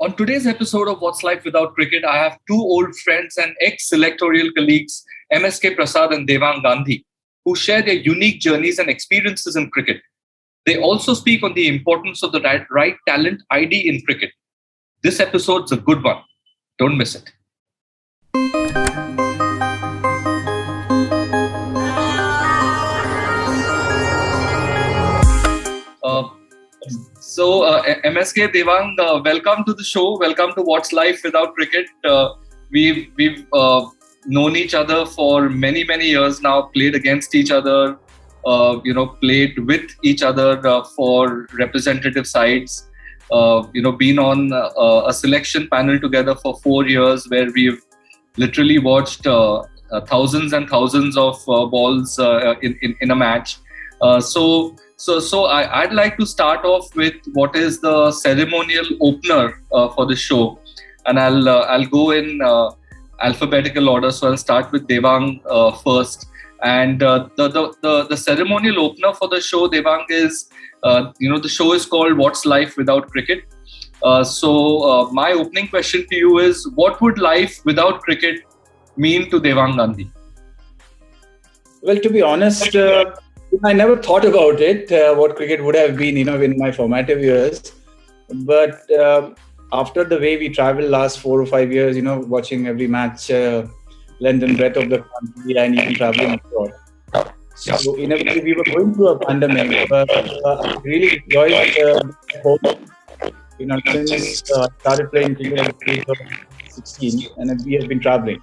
On today's episode of What's Life Without Cricket, I have two old friends and ex-selectorial colleagues, MSK Prasad and Devang Gandhi, who share their unique journeys and experiences in cricket. They also speak on the importance of the right talent ID in cricket. This episode's a good one. Don't miss it. MSK, Devang, welcome to the show. Welcome to What's Life Without Cricket. We've known each other for many years now. Played against each other. Played with each other for representative sides. Been on a selection panel together for 4 years, where we've literally watched thousands and thousands of balls in a match. So I'd like to start off with what is the ceremonial opener for the show, and I'll go in alphabetical order. So I'll start with Devang first, and the ceremonial opener for the show, Devang, is the show is called What's Life Without Cricket. So my opening question to you is, what would life without cricket mean to Devang Gandhi? Well, to be honest, I never thought about it, what cricket would have been, in my formative years. But after the way we traveled last 4 or 5 years, watching every match, length and breadth of the country, and even traveling abroad. So inevitably we were going through a pandemic, but I really enjoyed since I started playing cricket at the age of 16, and we have been traveling.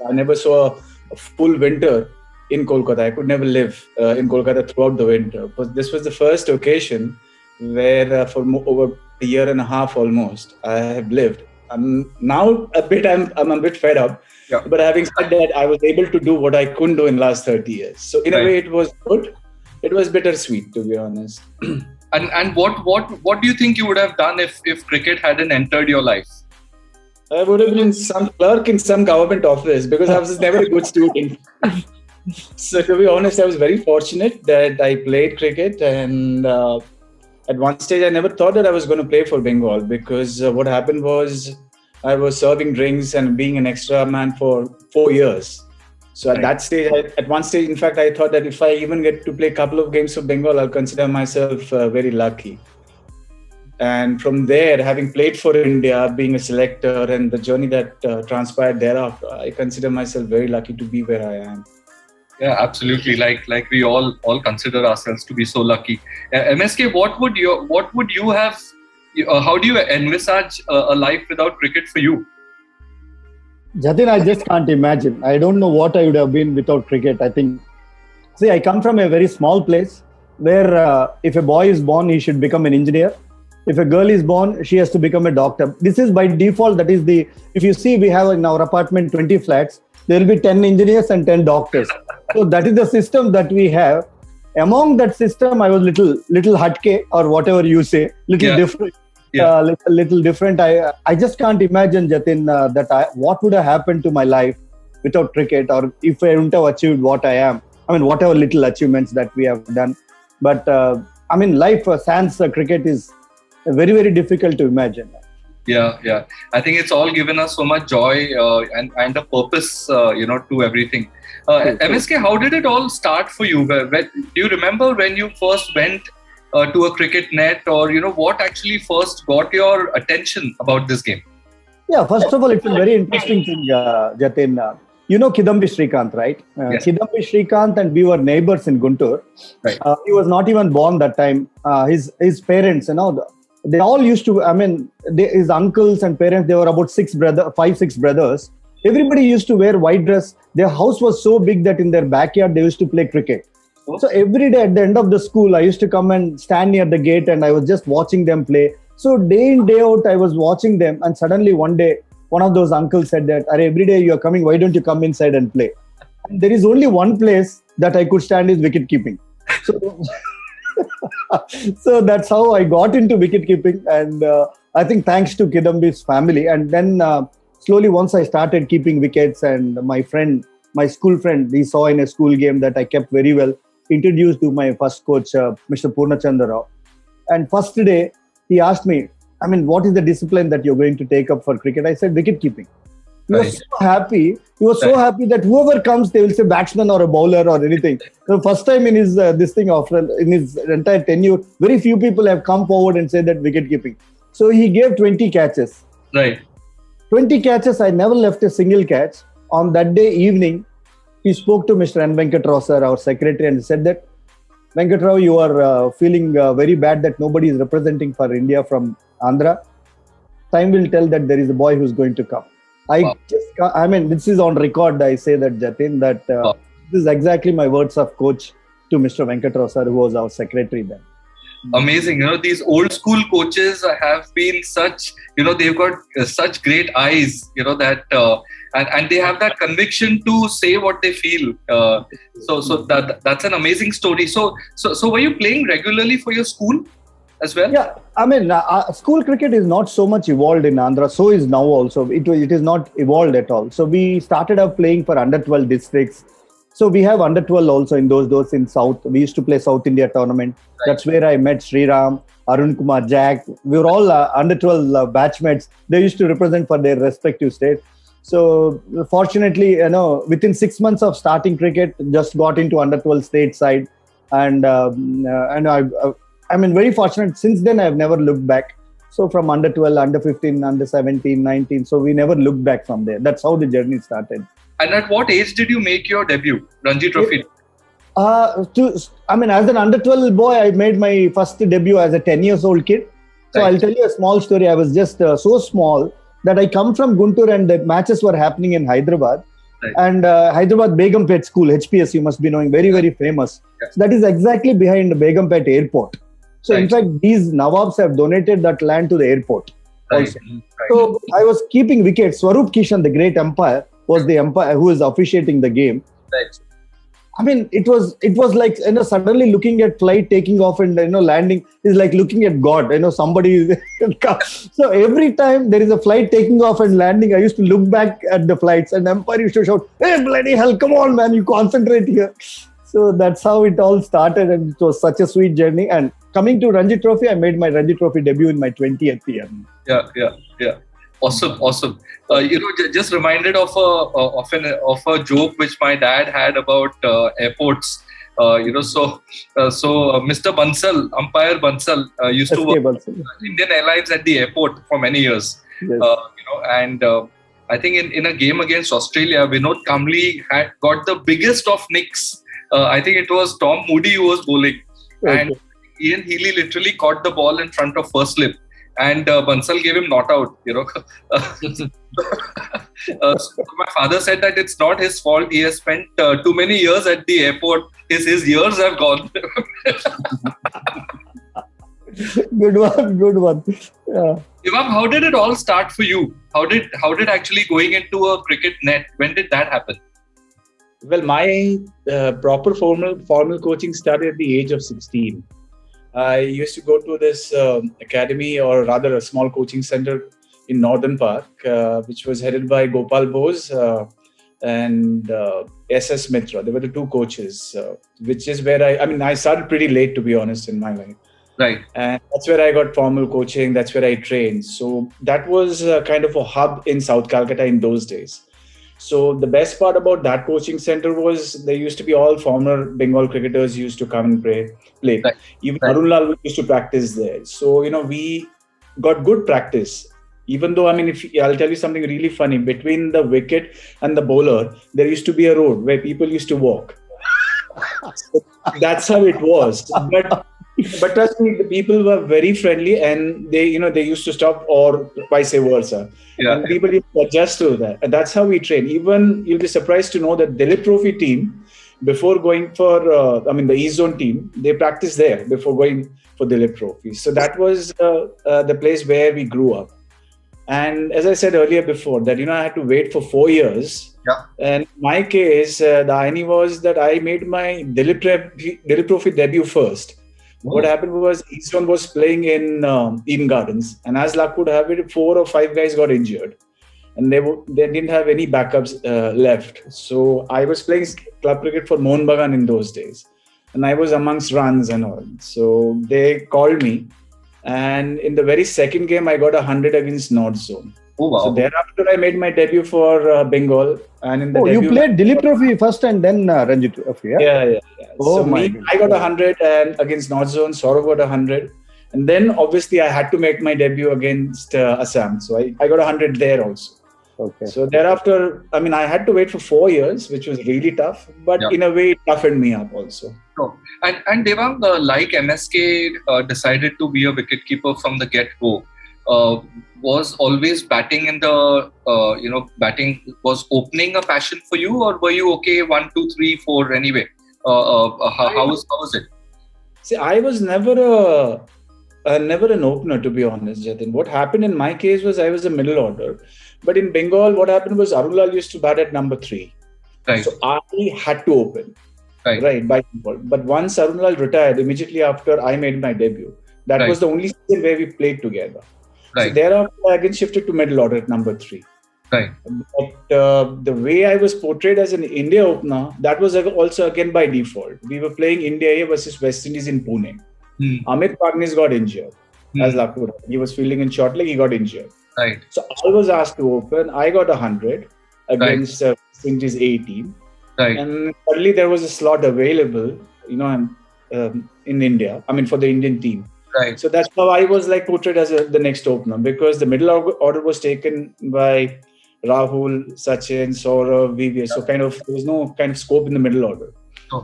I never saw a full winter in Kolkata. I could never live in Kolkata throughout the winter. But this was the first occasion where for over a year and a half almost, I have lived. Now I'm a bit fed up. Yeah. But having said that, I was able to do what I couldn't do in the last 30 years. So in a way, it was good. It was bittersweet, to be honest. And what do you think you would have done if cricket hadn't entered your life? I would have been some clerk in some government office, because I was never a good student. So to be honest, I was very fortunate that I played cricket, and at one stage I never thought that I was going to play for Bengal, because what happened was I was serving drinks and being an extra man for 4 years. So at that stage, at one stage, in fact, I thought that if I even get to play a couple of games for Bengal, I'll consider myself very lucky. And from there, having played for India, being a selector, and the journey that transpired thereafter, I consider myself very lucky to be where I am. Yeah, absolutely. Like we all consider ourselves to be so lucky. MSK, what would you have? How do you envisage a life without cricket for you? Jatin, I just can't imagine. I don't know what I would have been without cricket. I come from a very small place where if a boy is born, he should become an engineer. If a girl is born, she has to become a doctor. This is by default. That is if you see, we have in our apartment 20 flats. There will be 10 engineers and 10 doctors. So that is the system that we have. Among that system, I was little hatke, or whatever you say, different. Yeah. Little different. I just can't imagine, Jatin, what would have happened to my life without cricket, or if I wouldn't have achieved what I am. Whatever little achievements that we have done. But life sans cricket is very difficult to imagine. Yeah. I think it's all given us so much joy and a purpose, to everything. MSK, how did it all start for you? Do you remember when you first went to a cricket net, or what actually first got your attention about this game? Yeah, first of all, it's a very interesting thing, Jatin. Kidambi Srikanth, right? Yes. Kidambi Srikanth and we were neighbors in Guntur. Right. He was not even born that time. His parents, they all used to, his uncles and parents, they were about 6 brothers. Everybody used to wear white dress. Their house was so big that in their backyard, they used to play cricket. So every day at the end of the school, I used to come and stand near the gate, and I was just watching them play. So day in, day out, I was watching them. And suddenly one day, one of those uncles said that, every day you are coming, why don't you come inside and play? And there is only one place that I could stand is wicket keeping. So that's how I got into wicket keeping. And I think thanks to Kidambi's family. And then slowly, once I started keeping wickets, and my school friend, he saw in a school game that I kept very well, introduced to my first coach, Mr. Purnachandra Rao. And first day, he asked me, I mean, what is the discipline that you're going to take up for cricket? I said wicket keeping. He was so happy. He was so happy that whoever comes, they will say batsman or a bowler or anything. The first time in his this thing in his entire tenure, very few people have come forward and said that wicket keeping. So he gave 20 catches. Right. 20 catches. I never left a single catch. On that day evening, he spoke to Mr. N. Venkatrao sir, our secretary, and said that, Venkatrao, you are feeling very bad that nobody is representing for India from Andhra. Time will tell that there is a boy who's going to come. I mean, this is on record. I say that, Jatin, that this is exactly my words of coach to Mr. Venkatrao sir, who was our secretary then. Amazing. These old school coaches have been such, they've got such great eyes, that, and they have that conviction to say what they feel. So that's an amazing story. So were you playing regularly for your school as well? Yeah, I mean, school cricket is not so much evolved in Andhra. So is now also. It is not evolved at all. So we started up playing for under 12 districts. So we have under 12 also in those in South. We used to play South India tournament. Right. That's where I met Sriram, Arun Kumar, Jack. We were all under 12 batchmates. They used to represent for their respective state. So fortunately, within 6 months of starting cricket, just got into under 12 state side, and I'm very fortunate. Since then, I've never looked back. So from under 12, under 15, under 17, 19. So we never looked back from there. That's how the journey started. And at what age did you make your debut, Ranji Trophy? As an under 12 boy, I made my first debut as a 10 years old kid. So I'll tell you a small story. I was just so small that I come from Guntur and the matches were happening in Hyderabad. Right. And Hyderabad Begumpet School, HPS, you must be knowing, very, very famous. Yes. So that is exactly behind Begumpet Airport. So in fact, these Nawabs have donated that land to the airport also. Right. So I was keeping wickets. Swaroop Kishan, the great umpire, was the umpire who was officiating the game. Right. I mean, it was like, suddenly looking at flight taking off and, landing is like looking at God, somebody. So every time there is a flight taking off and landing, I used to look back at the flights and the umpire used to shout, "Hey, bloody hell, come on, man, you concentrate here." So that's how it all started, and it was such a sweet journey. And coming to Ranji Trophy, I made my Ranji Trophy debut in my 20th year. Yeah. Awesome. Just reminded of a joke which my dad had about airports. So Mr. Bansal, umpire Bansal, used to work Indian Airlines at the airport for many years. Yes. And I think in a game against Australia, Vinod Kamli had got the biggest of nicks. I think it was Tom Moody who was bowling, and Ian Healy literally caught the ball in front of first slip. And Bansal gave him not out, So my father said that it's not his fault. He has spent too many years at the airport. His years have gone. Good one. Yeah. Devang, how did it all start for you? How did actually going into a cricket net? When did that happen? Well, my proper formal coaching started at the age of 16. I used to go to this academy, or rather a small coaching center in Northern Park, which was headed by Gopal Bose and SS Mitra. They were the two coaches, which is where I started pretty late, to be honest, in my life. Right. And that's where I got formal coaching. That's where I trained. So that was kind of a hub in South Calcutta in those days. So the best part about that coaching center was there used to be all former Bengal cricketers used to come and play. Right. Even Arun Lal used to practice there. So, we got good practice. Even though, I'll tell you something really funny. Between the wicket and the bowler, there used to be a road where people used to walk. So that's how it was. But trust me, the people were very friendly, and they used to stop, or vice versa. Yeah. And people used to adjust to that. And that's how we train. Even you'll be surprised to know that Dilip Trophy team, before going for, the East Zone team, they practiced there before going for Dilip Trophy. So that was the place where we grew up. And as I said earlier before, that, I had to wait for 4 years. Yeah. And in my case, the irony was that I made my Dilip Trophy debut first. What happened was East Zone was playing in Eden Gardens, and as luck would have it, 4 or 5 guys got injured, and they didn't have any backups left. So I was playing club cricket for Mohun Bagan in those days, and I was amongst runs and all. So they called me, And in the very second game, I got 100 against North Zone. Oh, wow. So thereafter, I made my debut for Bengal. And in the debut, you played Dilip Trophy first and then Ranji Trophy, yeah? Yeah. Oh, so my I got 100 and against North Zone, Saurav got 100. And then obviously I had to make my debut against Assam. So I got 100 there also. Okay. So thereafter, I mean, I had to wait for 4 years, which was really tough. But in a way, it toughened me up also. Oh. And Devang, like MSK decided to be a wicketkeeper from the get-go, was always batting in the, batting was opening a passion for you, or were you okay 1, 2, 3, 4 anyway? How was it? See, I was never an opener, to be honest, Jatin. What happened in my case was I was a middle order. But in Bengal, what happened was Arunlal used to bat at number 3. Right. So I had to open. Right, by default. But once Arunlal retired, immediately after I made my debut, that was the only season where we played together. Right. So thereafter, I again shifted to middle order at number 3. Right. But the way I was portrayed as an India opener, that was also again by default. We were playing India A versus West Indies in Pune. Amit Pagnis got injured as Lakur. He was fielding in short leg, he got injured. Right. So I was asked to open. I got 100 against West Indies A team. Right. And suddenly there was a slot available, in India. I mean, for the Indian team. Right. So that's how I was like portrayed as the next opener, because the middle order was taken by Rahul, Sachin, Saurav, VVS. So there was no kind of scope in the middle order.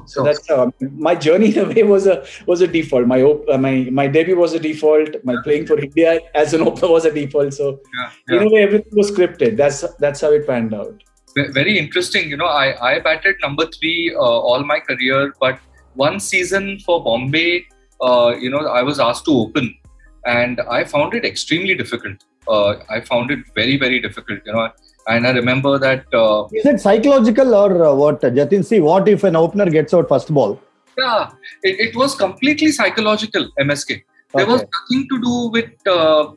So that's how my journey in a way was a default. My debut was a default. My playing for India as an opener was a default. So in a way, everything was scripted. That's how it panned out. Very interesting. I batted number 3 all my career, but one season for Bombay, I was asked to open, and I found it extremely difficult. I found it very, very difficult. And I remember that. Is it psychological or what, Jatin? See, what if an opener gets out first ball? Yeah, it was completely psychological, MSK. There was nothing to do with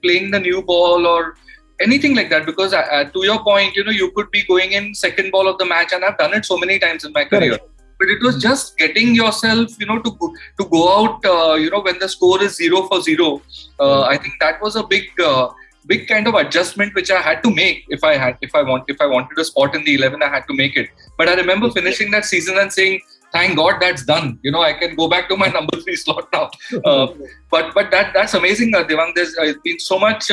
playing the new ball or anything like that, because to your point, you could be going in second ball of the match, and I've done it so many times in my career. But it was just getting yourself, to go out, when the score is 0-0. I think that was a big kind of adjustment which I had to make. If I wanted a spot in the 11, I had to make it. But I remember finishing that season and saying, "Thank God that's done. I can go back to my number 3 slot now." But that's amazing, Devang. There's been so much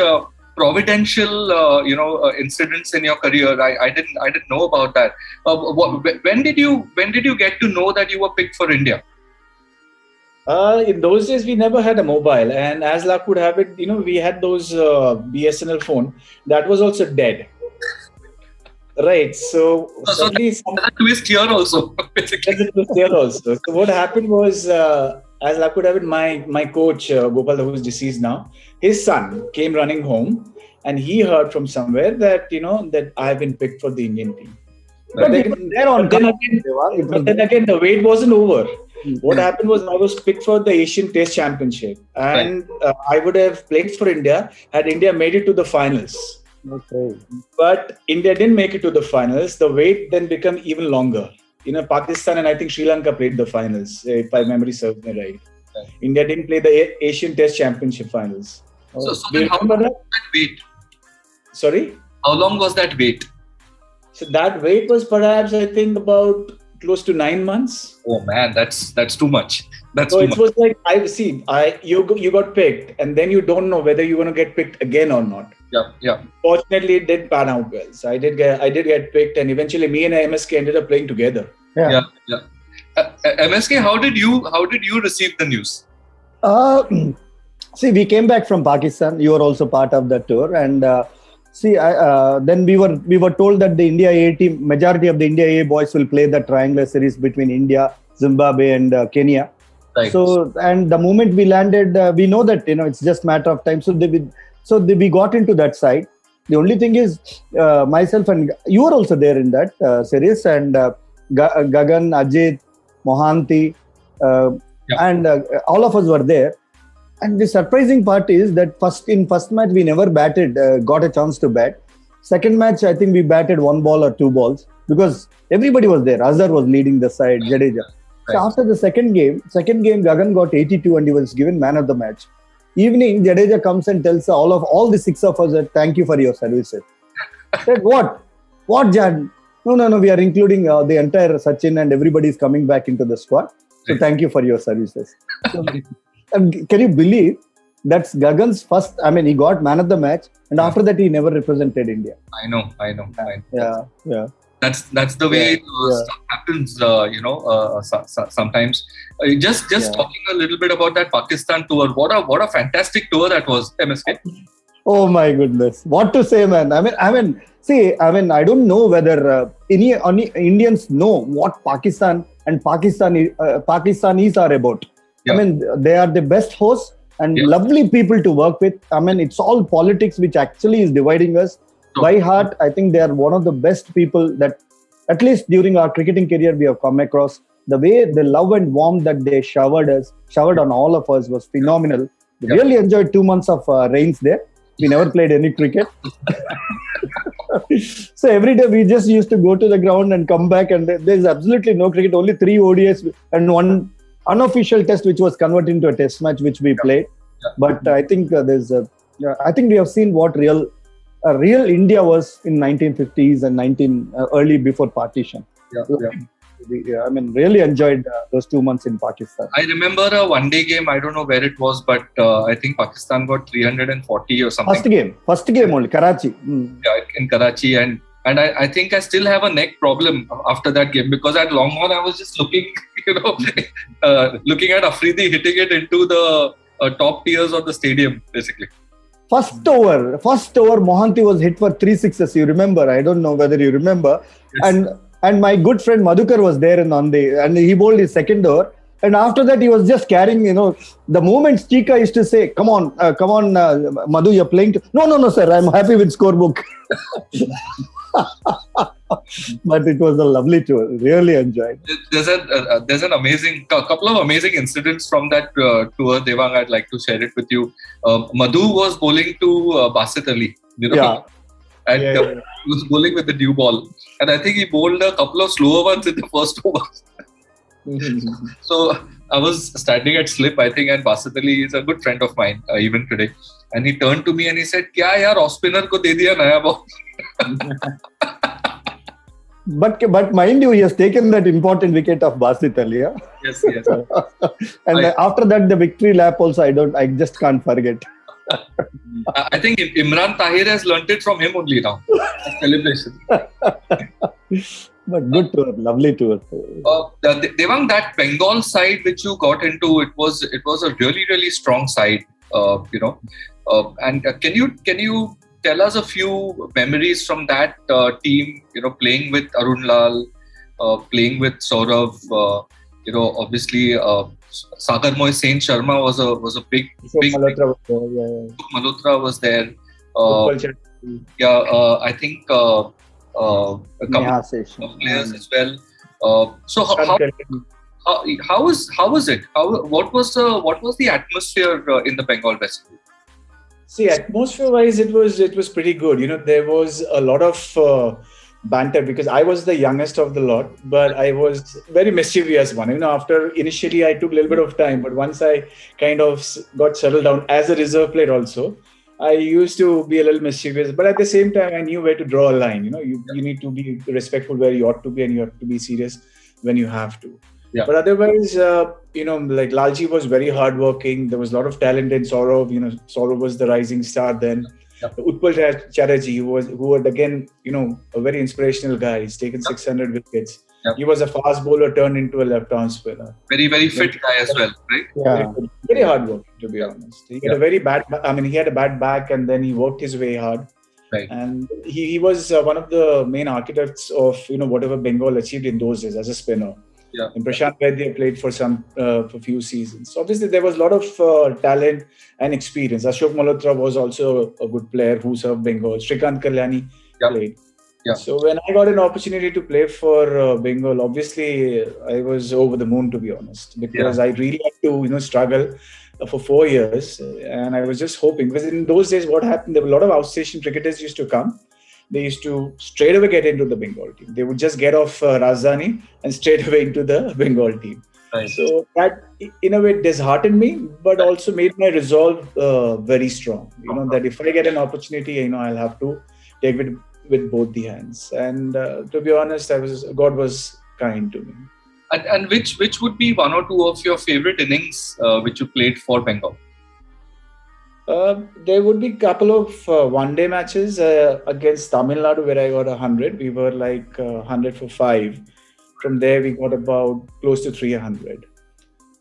providential, incidents in your career. I didn't know about that. When did you get to know that you were picked for India? In those days, we never had a mobile, and as luck would have it, we had those BSNL phone that was also dead. Right. So suddenly, there's a twist here also. So what happened was, as luck would have it, my coach Gopal, who is deceased now, his son came running home, and he heard from somewhere that that I have been picked for the Indian team. But then again, the wait wasn't over. What happened was I was picked for the Asian Test Championship, and I would have played for India had India made it to the finals. Okay. But India didn't make it to the finals. The wait then became even longer. Pakistan and I think Sri Lanka played the finals, if my memory serves me right. India didn't play the Asian Test Championship finals. So then how long was that wait? Sorry? How long was that wait? So that wait was perhaps, I think, about close to 9 months. Oh man, that's too much. Was like you got picked, and then you don't know whether you're going to get picked again or not. Yeah. Fortunately, it did pan out well. So I did get picked, and eventually me and MSK ended up playing together. Yeah. MSK, how did you receive the news? See, we came back from Pakistan. You were also part of that tour, and then we were told that the India A team, majority of the India A boys will play the triangular series between India, Zimbabwe, and Kenya. Right. So, and the moment we landed, we know that it's just a matter of time. So we got into that side. The only thing is, myself and you were also there in that series, and Gagan, Ajit, Mohanty, and all of us were there. And the surprising part is that first match we never batted, got a chance to bat. Second match, I think we batted 1 ball or 2 balls because everybody was there. Azhar was leading the side, Jadeja. Right. So after the second game, Gagan got 82 and he was given man of the match. Evening, Jadeja comes and tells all the 6 of us that thank you for your services. I said, what? What, Jad? No. We are including the entire Sachin and everybody is coming back into the squad. So thank you for your services. So, and can you believe that's Gagan's first? I mean, he got man of the match, and after that, he never represented India. I know. Yeah. That's the way stuff happens. Sometimes. Just talking a little bit about that Pakistan tour. What a fantastic tour that was, MSK. Oh my goodness! What to say, man? I mean, I don't know whether any Indians know what Pakistan and Pakistanis are about. Yeah. I mean, they are the best hosts and lovely people to work with. I mean, it's all politics which actually is dividing us. By heart, I think they are one of the best people that, at least during our cricketing career, we have come across. The way the love and warmth that they showered on all of us was phenomenal. We really enjoyed 2 months of rains there. We never played any cricket. So every day we just used to go to the ground and come back, and there's absolutely no cricket, only 3 ODIs and 1 unofficial test which was converted into a test match which we played. But I think I think we have seen what real India was in 1950s and early before partition. I mean, really enjoyed those 2 months in Pakistan. I remember a one-day game. I don't know where it was, but I think Pakistan got 340 or something. First game only, Karachi. Yeah, in Karachi, and I think I still have a neck problem after that game, because at long on I was just looking, looking at Afridi hitting it into the top tiers of the stadium, basically. First over, Mohanty was hit for 3 sixes. You remember? I don't know whether you remember. Yes. And my good friend Madhukar was there and he bowled his second over. And after that, he was just carrying, the moment Chika used to say, come on, Madhu, you're playing. No, sir, I'm happy with scorebook. But it was a lovely tour. Really enjoyed. There's an amazing, couple of amazing incidents from that tour, Devang. I'd like to share it with you. Madhu was bowling to Basit Ali, and he was bowling with the new ball. And I think he bowled a couple of slower ones in the first over. So I was standing at slip, I think, and Basit Ali is a good friend of mine, even today. And he turned to me and he said, "Kya yaar, off spinner ko de diya naya ball." But mind you, he has taken that important wicket of Basit Ali. Yeah? Yes. And after that, the victory lap also, I just can't forget. I think Imran Tahir has learnt it from him only now. Celebration. But good tour, lovely tour. Devang, that Bengal side which you got into, it was a really, really strong side. And can you tell us a few memories from that team? Playing with Arun Lal, playing with Saurav. Obviously. Sagar Moy Sain Sharma was a big. Malhotra Malhotra was there. I think a couple of players as well. So how was it? What was the atmosphere in the Bengal Festival? See, atmosphere-wise, it was pretty good. There was a lot of banter because I was the youngest of the lot, but I was very mischievous one. After initially I took a little bit of time, but once I kind of got settled down as a reserve player also, I used to be a little mischievous, but at the same time I knew where to draw a line. You need to be respectful where you ought to be, and you have to be serious when you have to. Yeah. But otherwise, like Lalji was very hardworking. There was a lot of talent in Saurav. Saurav was the rising star then. Utpal Chatterjee, who was again, a very inspirational guy. He's taken 600 wickets. Yeah. He was a fast bowler turned into a left-arm spinner. Very, very fit guy as well, right? Yeah. Very hard work, to be honest. He had he had a bad back, and then he worked his way hard. Right. And he was one of the main architects of, whatever Bengal achieved in those days as a spinner. Yeah. And Prashant Vaidya played for for few seasons. So obviously, there was a lot of talent and experience. Ashok Malhotra was also a good player who served Bengal. Shrikant Kalyani played. Yeah. So when I got an opportunity to play for Bengal, obviously I was over the moon, to be honest, because I really had to struggle for 4 years, and I was just hoping, because in those days what happened, there were a lot of outstation cricketers used to come. They used to straight away get into the Bengal team. They would just get off Rajdhani and straight away into the Bengal team. Right. So that in a way disheartened me, but also made my resolve very strong. That if I get an opportunity, I'll have to take it with both the hands. And to be honest, God was kind to me. And which would be one or two of your favorite innings which you played for Bengal? There would be a couple of one-day matches against Tamil Nadu where I got 100. We were like 100 for 5. From there, we got about close to 300.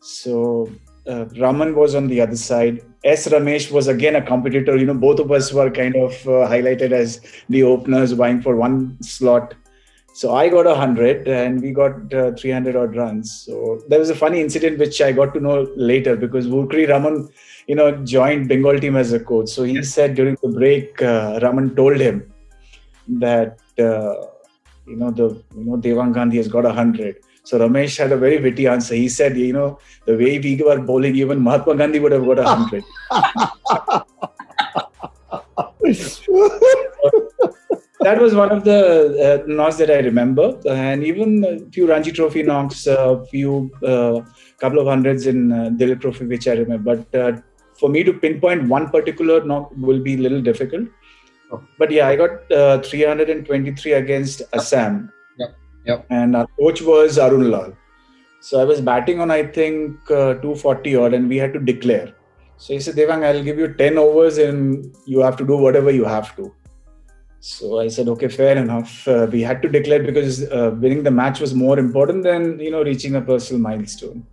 So Raman was on the other side. S. Ramesh was again a competitor. Both of us were kind of highlighted as the openers vying for one slot. So I got 100 and we got 300 odd runs. So there was a funny incident which I got to know later because Vurkri Raman, joined Bengal team as a coach. So he said during the break, Raman told him that, Devang Gandhi has got 100. So Ramesh had a very witty answer. He said, the way we were bowling, even Mahatma Gandhi would have got 100. That was one of the knocks that I remember. And even a few Ranji Trophy knocks, a few couple of hundreds in Dilip Trophy, which I remember. But for me to pinpoint one particular knock will be a little difficult. But yeah, I got 323 against Assam. Yep. And our coach was Arun Lal. So I was batting on, I think, 240 odd, and we had to declare. So he said, Devang, I'll give you 10 overs and you have to do whatever you have to. So I said, okay, fair enough. We had to declare because winning the match was more important than, reaching a personal milestone.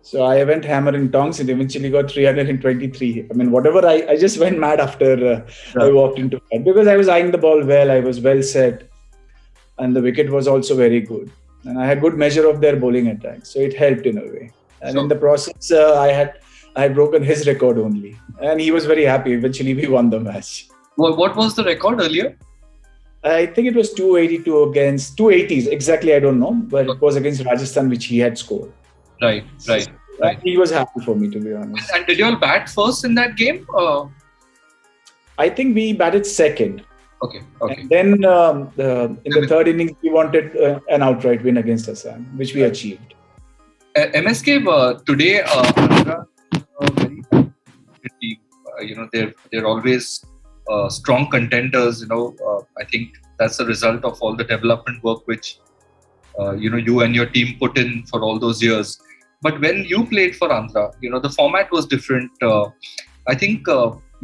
So I went hammer and tongs and eventually got 323. I mean, whatever, I just went mad after I walked into that because I was eyeing the ball well. I was well set. And the wicket was also very good. And I had good measure of their bowling attack. So it helped in a way. And in the process, I had broken his record only. And he was very happy. Eventually, we won the match. Well, what was the record earlier? I think it was 282 against 280s. Exactly, I don't know. But it was against Rajasthan, which he had scored. Right. He was happy for me, to be honest. And did you all bat first in that game? I think we batted second. Okay. And then in the third innings, we wanted an outright win against Assam, which we achieved. MSK today, Andhra, very good team. They're always strong contenders. I think that's the result of all the development work which you and your team put in for all those years. But when you played for Andhra, the format was different. I think.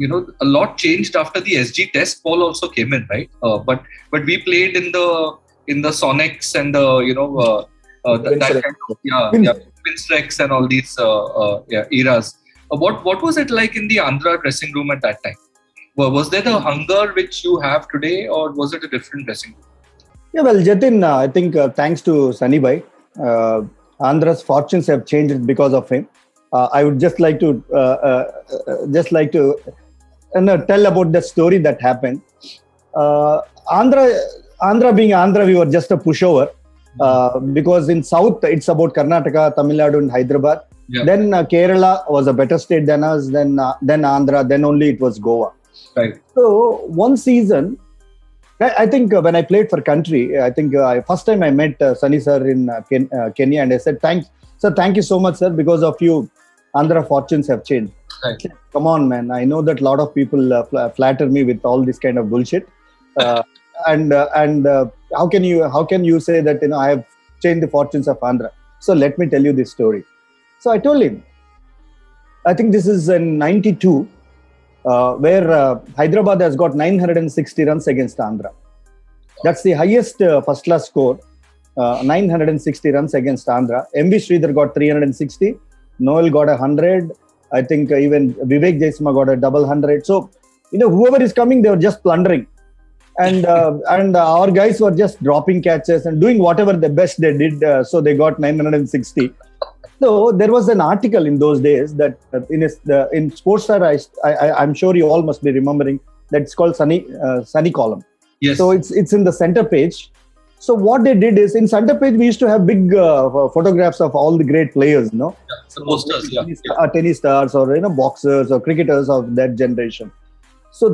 A lot changed after the SG test ball also came in, right? But we played in the Sonics and the that kind of Winstrex and all these eras. What was it like in the Andhra dressing room at that time? Was there the hunger which you have today, or was it a different dressing room? Yeah, well, Jatin, I think thanks to Sunny Bhai, Andhra's fortunes have changed because of him. I would just like to tell about the story that happened. Andhra being Andhra, we were just a pushover because in South it's about Karnataka, Tamil Nadu, and Hyderabad. Yeah. Then Kerala was a better state than us. Then Andhra. Then only it was Goa. Right. So one season, I think when I played for country, I think first time I met Sunny sir in Kenya, and I said, thank you so much, sir. Because of you, Andhra fortunes have changed. Right. Come on, man. I know that a lot of people flatter me with all this kind of bullshit. And how can you say that I have changed the fortunes of Andhra? So let me tell you this story. So I told him, I think this is in 92, where Hyderabad has got 960 runs against Andhra. That's the highest first class score, 960 runs against Andhra. MV Sridhar got 360, Noel got 100. I think even Vivek Jaisma got a double 100. So, whoever is coming, they were just plundering. And our guys were just dropping catches and doing whatever the best they did. So they got 960. So there was an article in those days that in Sports Star, I'm sure you all must be remembering, that it's called Sunny column. Yes. So it's in the center page. So what they did is, in center page, we used to have big photographs of all the great players, Yeah, the posters, tennis stars or, boxers or cricketers of that generation. So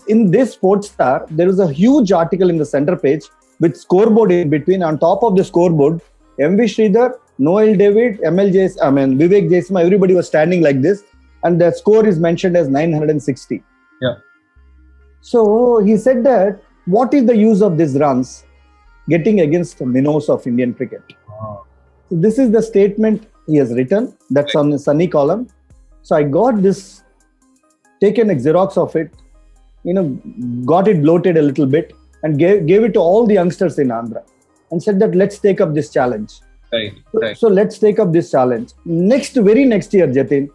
in this Sports Star, there is a huge article in the center page with scoreboard in between. On top of the scoreboard, MV Sridhar, Noel David, Vivek Jaisma, everybody was standing like this, and the score is mentioned as 960. Yeah. So he said that, what is the use of these runs getting against the minnows of Indian cricket? Wow. So this is the statement he has written. That's on the Sunny column. So I got this, taken a Xerox of it, got it bloated a little bit, and gave it to all the youngsters in Andhra, and said that let's take up this challenge. Right. So let's take up this challenge. Very next year, Jatin.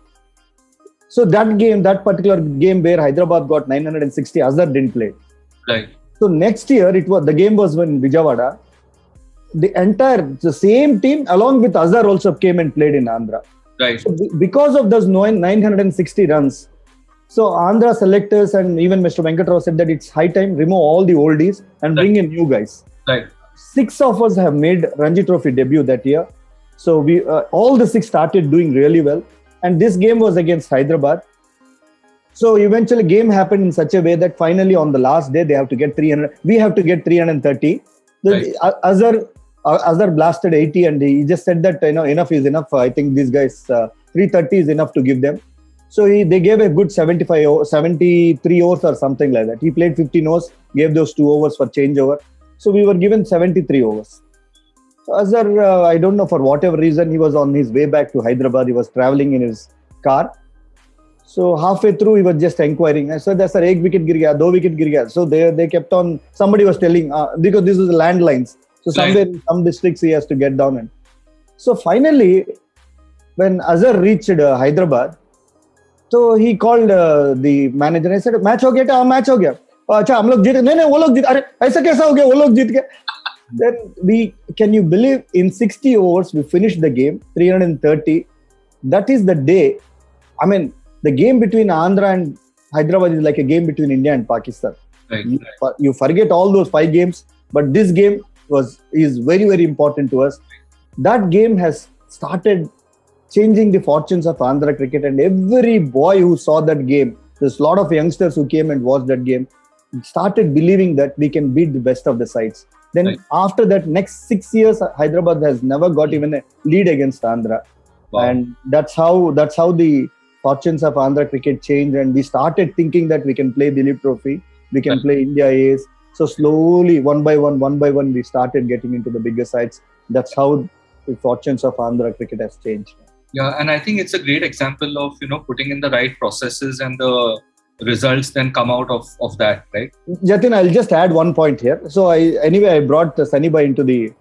So that particular game where Hyderabad got 960, Azhar didn't play. Right. So next year, the game was when Vijayawada. The same team along with Azhar also came and played in Andhra. Right. So because of those 960 runs, so Andhra selectors and even Mr. Venkatrao said that it's high time, remove all the oldies and bring in new guys. Right. 6 of us have made Ranji Trophy debut that year. So we all the 6 started doing really well. And this game was against Hyderabad. So eventually game happened in such a way that finally on the last day, they have to get 300. We have to get 330. Right. Azhar blasted 80 and he just said that, enough is enough. I think these guys, 330 is enough to give them. So they gave a good 73 overs or something like that. He played 15 overs, gave those 2 overs for changeover. So we were given 73 overs. So Azhar, I don't know, for whatever reason, he was on his way back to Hyderabad. He was traveling in his car. So halfway through, he was just inquiring. I said, sir, 1 wicket gir gaya, 2 wicket gir gaya. So they kept on, somebody was telling, because this was landlines. So somewhere in some districts, he has to get down. And so finally, when Azhar reached Hyderabad, so he called the manager and said, match ho gaya tha? Match ho gaya. अच्छा हम लोग जीत नहीं वो लोग जीत अरे ऐसा कैसा हो गया वो लोग जीत गए. Then can you believe in 60 overs we finished the game 330. That is the day. I mean, the game between Andhra and Hyderabad is like a game between India and Pakistan. Right. You forget all those 5 games, but this game is very, very important to us. That game has started changing the fortunes of Andhra cricket, and every boy who saw that game, there's a lot of youngsters who came and watched that game, started believing that we can beat the best of the sides. Then after that, next 6 years, Hyderabad has never got even a lead against Andhra. Wow. And that's how the fortunes of Andhra cricket changed, and we started thinking that we can play Dilip Trophy, we can play India A's. So slowly, one by one, we started getting into the bigger sides. That's how the fortunes of Andhra cricket has changed. Yeah, and I think it's a great example of, putting in the right processes and the results then come out of that, right? Jatin, I'll just add one point here. So I brought Sunny Bhai into the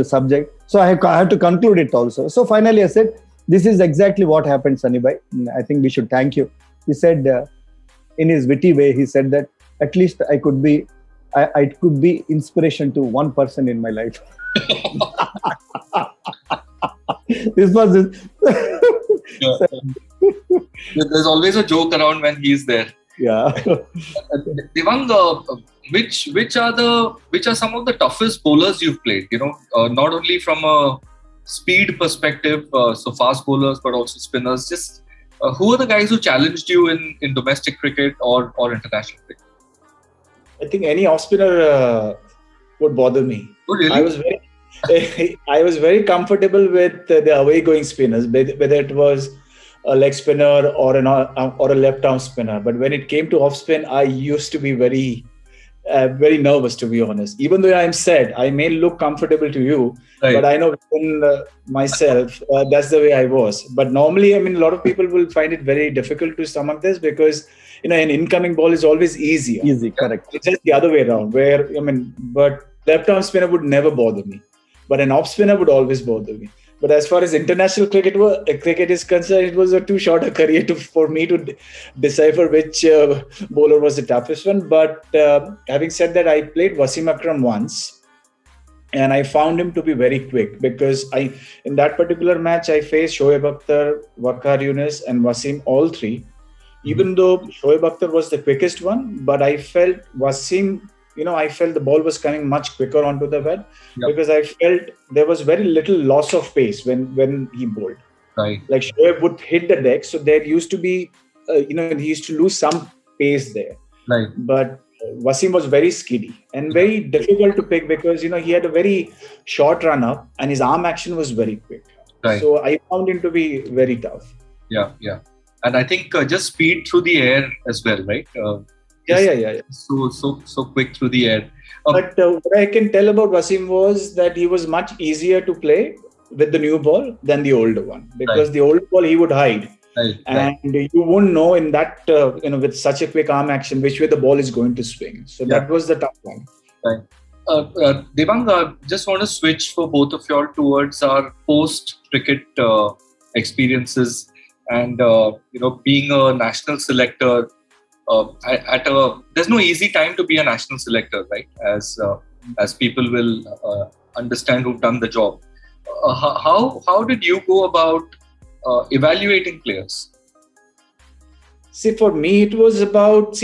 subject. So I have to conclude it also. So finally I said, this is exactly what happened, Sunny Bhai. I think we should thank you. He said, in his witty way, he said that at least I could be inspiration to one person in my life. This was it. There's always a joke around when he's there. Yeah. Devang, which are some of the toughest bowlers you've played? Not only from a speed perspective, so fast bowlers, but also spinners. Just who are the guys who challenged you in domestic cricket or international cricket? I think any off spinner would bother me. Oh, really? I was very comfortable with the away going spinners, whether it was a leg spinner or a left arm spinner. But when it came to off spin, I used to be very nervous, to be honest. Even though I'm said, I may look comfortable to you, right, but I know within myself, that's the way I was. But normally, a lot of people will find it very difficult to stomach this because, an incoming ball is always easier. Easy, correct. It's just the other way around but left arm spinner would never bother me. But an off spinner would always bother me. But as far as international cricket is concerned, it was a too short a career for me to decipher which bowler was the toughest one. But having said that, I played Wasim Akram once, and I found him to be very quick because in that particular match, I faced Shoaib Akhtar, Waqar Yunus, and Wasim, all three. Even though Shoaib Akhtar was the quickest one, but I felt Wasim, I felt the ball was coming much quicker onto the bed because I felt there was very little loss of pace when he bowled. Right. Like Shoaib would hit the deck, so there used to be, he used to lose some pace there. Right. But Wasim was very skiddy and very difficult to pick because, he had a very short run up and his arm action was very quick. Right. So I found him to be very tough. Yeah. And I think just speed through the air as well, right? Yeah. So quick through the air. But what I can tell about Wasim was that he was much easier to play with the new ball than the older one, because the old ball he would hide. And you won't know in that, with such a quick arm action, which way the ball is going to swing. So that was the tough one. Right. Devang, I just want to switch for both of y'all towards our post-cricket experiences and, being a national selector. There's no easy time to be a national selector, right? As people will understand who've done the job. How did you go about evaluating players? See, for me, it was about,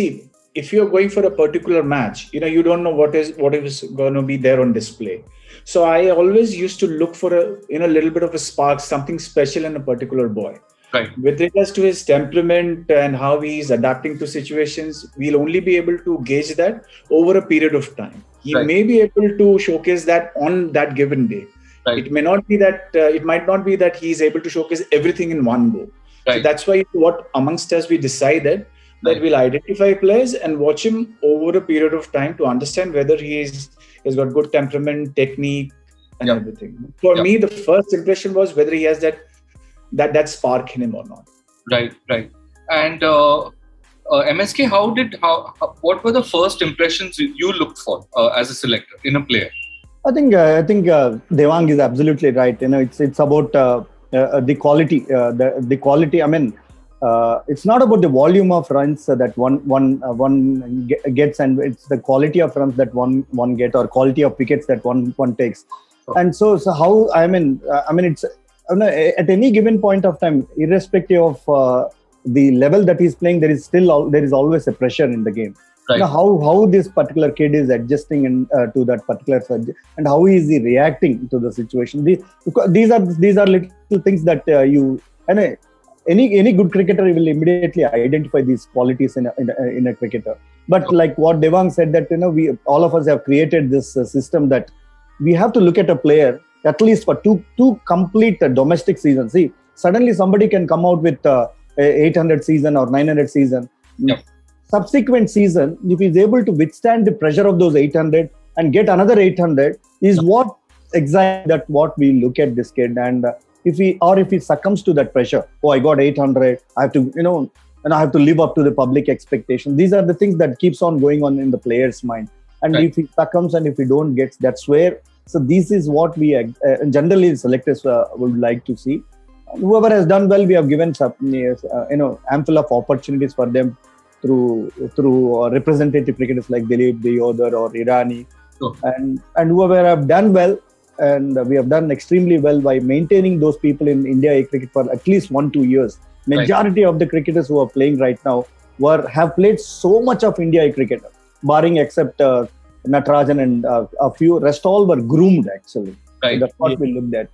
if you're going for a particular match, you don't know what is going to be there on display. So I always used to look for a little bit of a spark, something special in a particular boy. Right. With regards to his temperament and how he's adapting to situations, we'll only be able to gauge that over a period of time. He may be able to showcase that on that given day. Right. It might not be that he's able to showcase everything in one go. Right. So that's why what amongst us we decided that we'll identify players and watch him over a period of time to understand whether he's got good temperament, technique, and everything. For me, the first impression was whether he has that spark in him or not. Right. And MSK, what were the first impressions you looked for as a selector in a player? I think Devang is absolutely right. It's about the quality. The quality. I mean, it's not about the volume of runs that one gets, and it's the quality of runs that one get, or quality of wickets that one takes. And so how it's at any given point of time, irrespective of the level that he's playing, there is always a pressure in the game. Right. How this particular kid is adjusting to that particular subject, and how is he reacting to the situation. These are little things that any good cricketer will immediately identify these qualities in a cricketer. But like what Devang said, that we all of us have created this system that we have to look at a player at least for two complete domestic seasons. See, suddenly somebody can come out with 800 season or 900 season. Yep. Subsequent season, if he's able to withstand the pressure of those 800 and get another 800, is what we look at this kid. And if he succumbs to that pressure, I got 800, I have to, and I have to live up to the public expectation. These are the things that keeps on going on in the player's mind. And if he succumbs and if he don't get, that's where. So this is what we generally selectors would like to see. Whoever has done well, we have given ample of opportunities for them through representative cricketers like Dilip, Deyodar or Irani. Sure. And whoever have done well, and we have done extremely well by maintaining those people in India A cricket for at least 1-2 years. Majority of the cricketers who are playing right now have played so much of India A cricket, barring except Natarajan and a few. Rest all were groomed actually. Right. So that's what we looked at.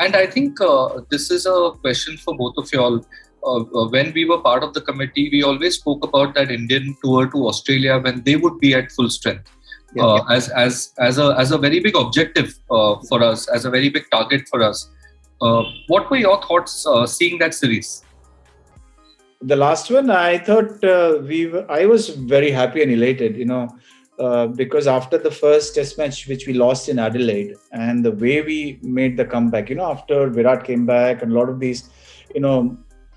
And I think this is a question for both of you all. When we were part of the committee, we always spoke about that Indian tour to Australia when they would be at full strength. As a very big objective for us, as a very big target for us. What were your thoughts seeing that series? The last one, I thought I was very happy and elated, because after the first test match, which we lost in Adelaide, and the way we made the comeback, after Virat came back and a lot of these,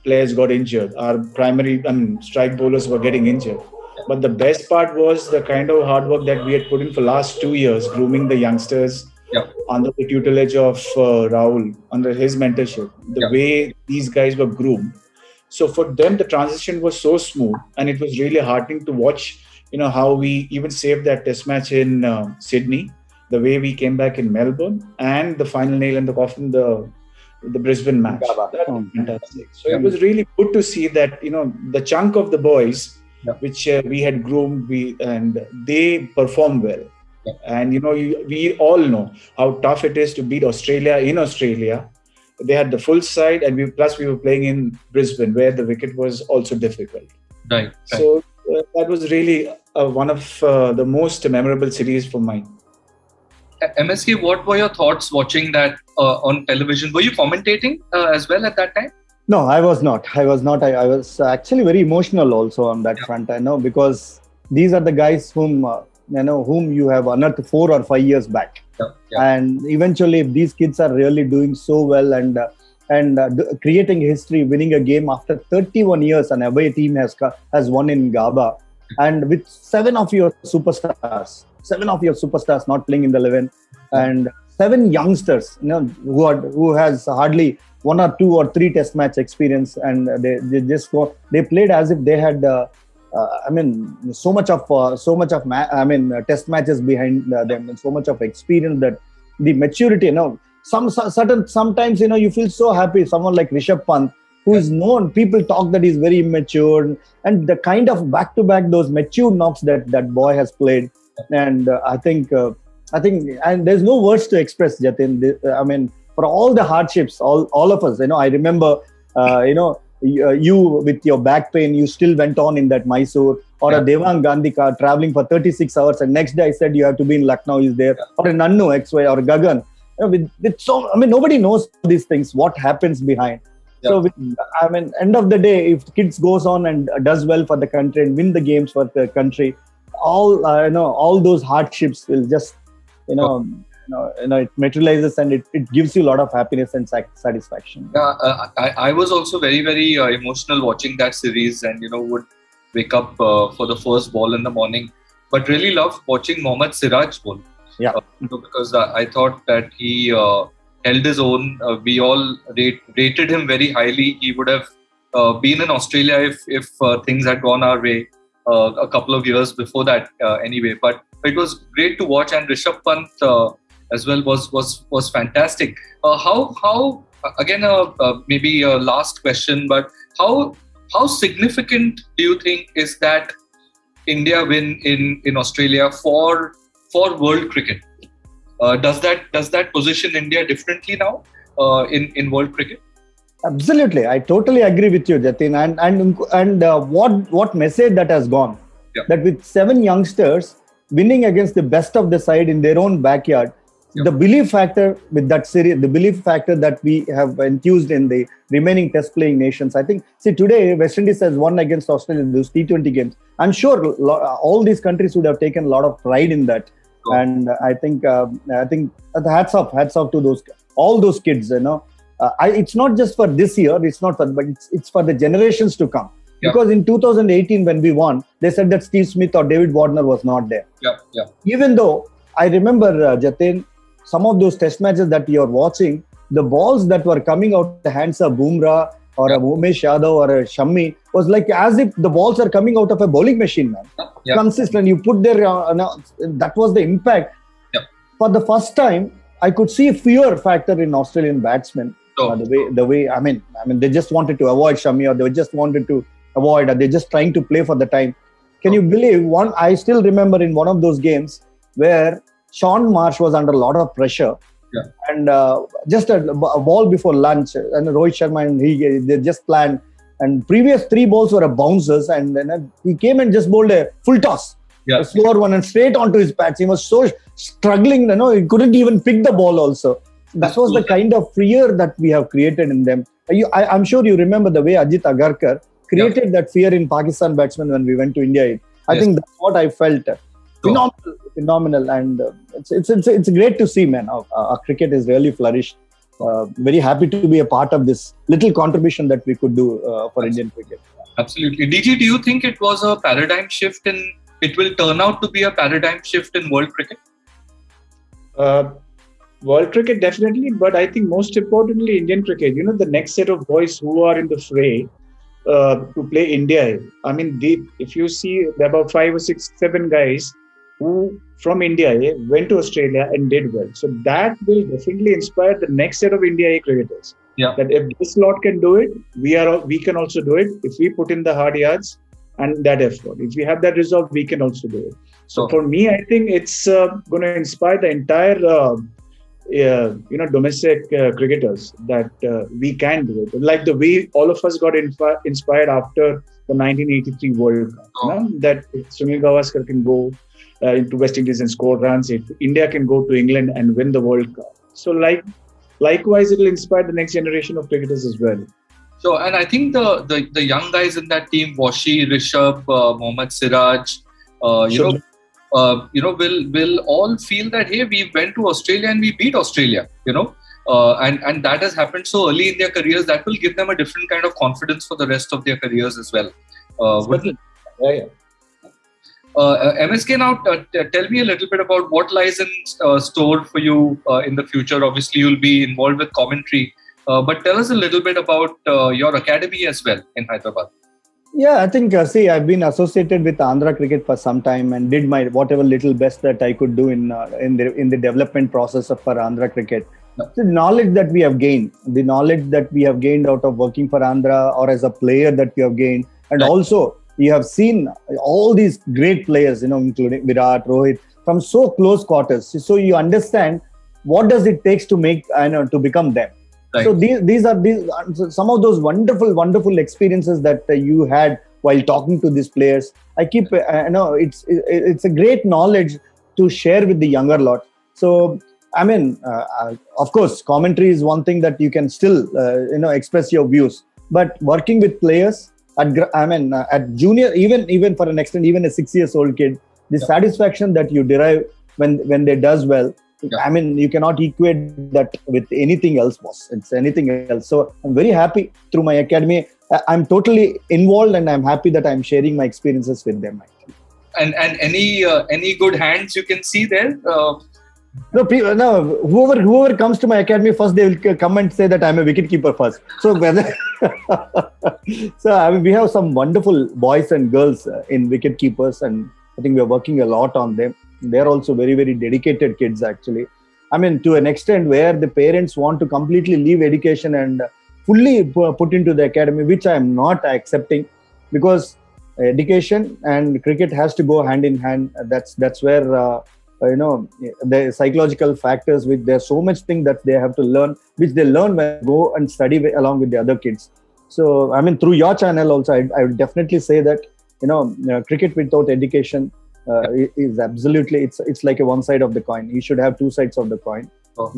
players got injured. Our primary, strike bowlers were getting injured. But the best part was the kind of hard work that we had put in for last 2 years, grooming the youngsters under the tutelage of Rahul, under his mentorship, the way these guys were groomed. So for them, the transition was so smooth, and it was really heartening to watch, how we even saved that test match in Sydney, the way we came back in Melbourne, and the final nail in the coffin, the Brisbane match. That was fantastic. So it was really good to see that, the chunk of the boys, which we had groomed, and they perform well. And, we all know how tough it is to beat Australia in Australia. They had the full side, and we were playing in Brisbane, where the wicket was also difficult. Right. So that was really one of the most memorable series for mine. MSK, what were your thoughts watching that on television? Were you commentating as well at that time? No, I was not. I was actually very emotional also on that front. I know, because these are the guys whom whom you have unearthed 4 or 5 years back, and eventually, if these kids are really doing so well and creating history, winning a game after 31 years, an away team has won in Gaba, and with seven of your superstars not playing in the 11, and 7 youngsters, who has hardly 1 or 2 or 3 test match experience, and they played as if they had so much of test matches behind them, and so much of experience, that the maturity, sometimes you feel so happy. Someone like Rishabh Pant, who is known, people talk that he's very immature, and the kind of back-to-back those mature knocks that boy has played, and I think, and there's no words to express, Jatin. For all the hardships, all of us, I remember, you with your back pain, you still went on in that Mysore, or a Devang Gandhi car traveling for 36 hours, and next day I said you have to be in Lucknow, is there, or a Nannu XY or Gagan. Nobody knows these things, what happens behind. So, end of the day, if kids goes on and does well for the country and win the games for the country, all those hardships will just, it materializes, and it gives you a lot of happiness and satisfaction. I was also very, very emotional watching that series, and would wake up for the first ball in the morning, but really loved watching Mohammad Siraj bowl. Because I thought that he held his own. We all rated him very highly. He would have been in Australia if things had gone our way a couple of years before that, anyway. But it was great to watch, and Rishabh Pant as well was fantastic. How again, maybe a last question, but how significant do you think is that India win in Australia for world cricket? Does that position India differently now in world cricket? Absolutely, I totally agree with you, Jatin. And what message that has gone? That with 7 youngsters winning against the best of the side in their own backyard, the belief factor with that series, the belief factor that we have infused in the remaining test playing nations. I think, today West Indies has won against Australia in those T20 games. I'm sure all these countries would have taken a lot of pride in that. And I think hats off to all those kids. It's not just for this year. But it's for the generations to come. Because in 2018, when we won, they said that Steve Smith or David Warner was not there. Even though I remember, Jatin, some of those test matches that you're watching, the balls that were coming out the hands of Bumrah or a Umesh Yadav or a Shami was like as if the balls are coming out of a bowling machine, man. Consistent. You put there, that was the impact. For the first time, I could see fear factor in Australian batsmen. The way, they just wanted to avoid Shami, or they just wanted to avoid, or they're just trying to play for the time. Can you believe I still remember in one of those games where Sean Marsh was under a lot of pressure, and just a ball before lunch, and Rohit Sharma and they just planned, and previous 3 balls were bouncers, and then he came and just bowled a full toss, a slower one, and straight onto his pads. He was so struggling, he couldn't even pick the ball also. That was the kind of fear that we have created in them. I'm sure you remember the way Ajit Agarkar created that fear in Pakistan batsmen when we went to India. I think that's what I felt. Phenomenal, and it's great to see, man. Our cricket is really flourished. Very happy to be a part of this little contribution that we could do for Indian cricket. Absolutely. DG, do you think it was a paradigm shift it will turn out to be a paradigm shift in world cricket? World cricket, definitely, but I think most importantly, Indian cricket. The next set of boys who are in the fray to play India. If you see, there are about 5 or 6, 7 guys who from India went to Australia and did well. So that will definitely inspire the next set of India cricketers. That if this lot can do it, we can also do it if we put in the hard yards and that effort. If we have that resolve, we can also do it. So for me, I think it's going to inspire the entire domestic cricketers that we can do it. Like the way all of us got inspired after the 1983 World Cup. That Sunil Gavaskar can go into West Indies and score runs. If India can go to England and win the World Cup. So likewise, it will inspire the next generation of cricketers as well. So, and I think the young guys in that team, Washi, Rishabh, Mohammad Siraj, will all feel that, hey, we went to Australia and we beat Australia, and that has happened so early in their careers. That will give them a different kind of confidence for the rest of their careers as well. MSK, now tell me a little bit about what lies in store for you in the future. Obviously, you'll be involved with commentary, but tell us a little bit about your academy as well in Hyderabad. Yeah, I think, I've been associated with Andhra cricket for some time and did my whatever little best that I could do in the development process for Andhra cricket. The knowledge that we have gained, out of working for Andhra or as a player that we have gained, and also you have seen all these great players, including Virat, Rohit, from so close quarters. So you understand what does it take to make, to become them. Right. So these are some of those wonderful experiences that you had while talking to these players. I keep, it's a great knowledge to share with the younger lot. So, of course, commentary is one thing that you can still, express your views. But working with players at junior, even for an extent, even a 6 years old kid, the satisfaction that you derive when they does well. Yeah. You cannot equate that with anything else, boss. It's anything else. So I'm very happy through my academy. I'm totally involved, and I'm happy that I'm sharing my experiences with them. Actually. And any good hands you can see there? No. Whoever comes to my academy first, they will come and say that I'm a wicketkeeper first. So whether we have some wonderful boys and girls in wicketkeepers, and I think we are working a lot on them. They're also very, very dedicated kids, actually. To an extent where the parents want to completely leave education and fully put into the academy, which I am not accepting, because education and cricket has to go hand in hand. That's where, the psychological factors, which there's so much thing that they have to learn, which they learn when they go and study along with the other kids. So, through your channel also, I would definitely say that, cricket without education, is absolutely, it's like a one side of the coin. You should have two sides of the coin.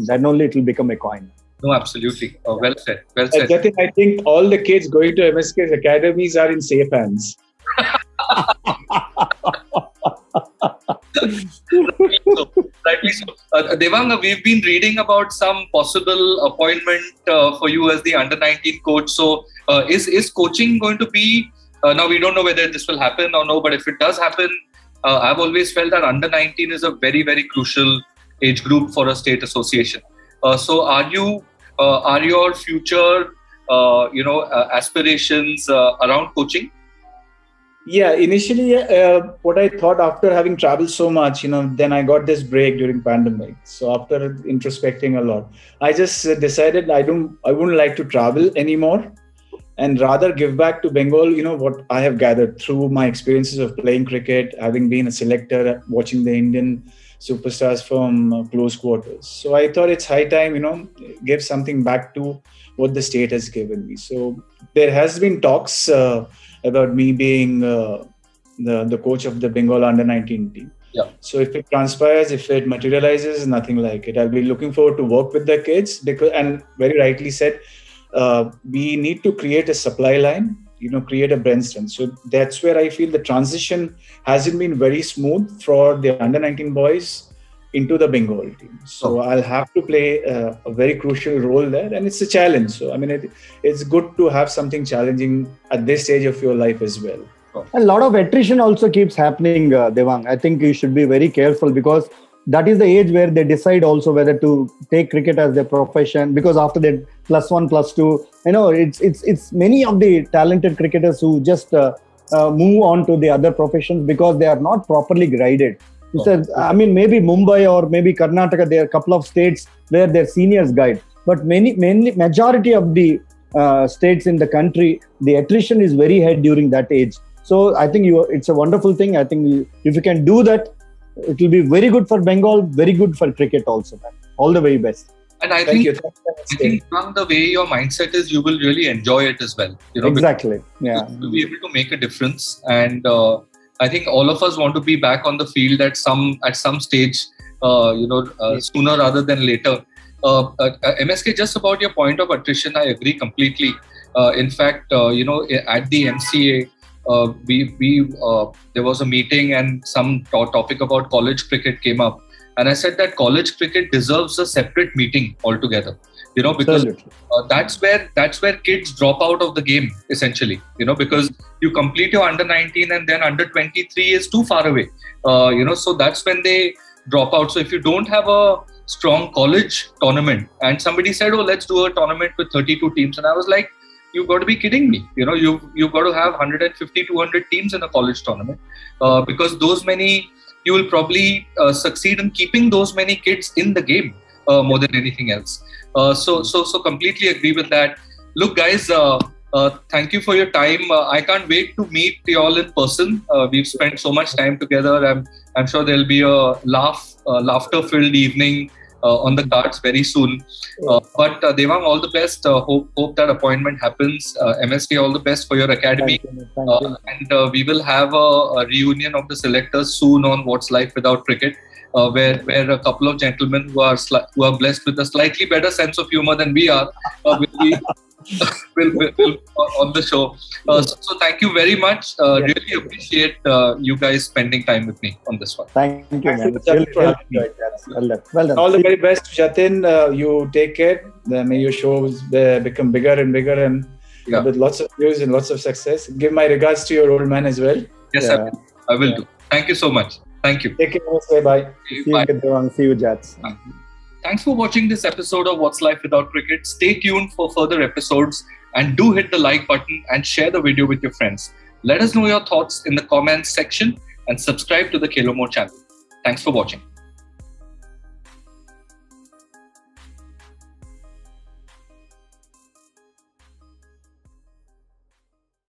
Then only it will become a coin. No, absolutely. Well said. Jatin, I think all the kids going to MSK's academies are in safe hands. Rightly so. Devang, we've been reading about some possible appointment for you as the under-19 coach. So is coaching going to be, now we don't know whether this will happen or no, but if it does happen, I've always felt that under-19 is a very, very crucial age group for a state association. So are your future, aspirations around coaching? Yeah, initially, what I thought after having traveled so much, then I got this break during pandemic. So after introspecting a lot, I just decided I wouldn't like to travel anymore, and rather give back to Bengal, what I have gathered through my experiences of playing cricket, having been a selector, watching the Indian superstars from close quarters. So I thought it's high time, give something back to what the state has given me. So there has been talks about me being the coach of the Bengal under-19 team. Yeah. So if it transpires, if it materializes, nothing like it. I'll be looking forward to work with the kids because, and very rightly said, we need to create a supply line, create a brand strength. So that's where I feel the transition hasn't been very smooth for the under-19 boys into the Bengal team. So I'll have to play a very crucial role there, and it's a challenge. So it's good to have something challenging at this stage of your life as well. A lot of attrition also keeps happening, Devang. I think you should be very careful, because that is the age where they decide also whether to take cricket as their profession, because after that +1, +2, it's many of the talented cricketers who just move on to the other professions because they are not properly guided. So, maybe Mumbai or maybe Karnataka, there are a couple of states where their seniors guide, but majority of the states in the country, the attrition is very high during that age. So I think it's a wonderful thing. I think if you can do that, it will be very good for Bengal, very good for cricket also. All the very best. And I Thank think, you. I think from the way your mindset is, you will really enjoy it as well. Exactly. Yeah. To be able to make a difference. And I think all of us want to be back on the field at some stage, sooner rather than later. MSK, just about your point of attrition, I agree completely. In fact, at the MCA, there was a meeting and some topic about college cricket came up. And I said that college cricket deserves a separate meeting altogether, because that's where kids drop out of the game, essentially, because you complete your under 19 and then under 23 is too far away, so that's when they drop out. So if you don't have a strong college tournament, and somebody said, oh, let's do a tournament with 32 teams. And I was like, you've got to be kidding me. You've got to have 150, 200 teams in a college tournament, because those many, you will probably succeed in keeping those many kids in the game more than anything else. So completely agree with that. Look, guys, thank you for your time. I can't wait to meet you all in person. We've spent so much time together. I'm sure there'll be a laughter-filled evening on the cards very soon. But Devang, all the best. Hope that appointment happens. MSK, all the best for your academy. Thank you. And we will have a reunion of the selectors soon on What's Life Without Cricket, where a couple of gentlemen who are blessed with a slightly better sense of humor than we are will be will on the show. So thank you very much. Really appreciate you guys spending time with me on this one. Thank you, man. Well done. All the very best, Jatin. You take care. May your shows become bigger and bigger, and with lots of views and lots of success. Give my regards to your old man as well. Yes, I will do. Thank you so much. Thank you. Take care. Say bye. See you, Devang. See you, Jats. Thanks for watching this episode of What's Life Without Cricket. Stay tuned for further episodes and do hit the like button and share the video with your friends. Let us know your thoughts in the comments section and subscribe to the Kelo More channel. Thanks for watching.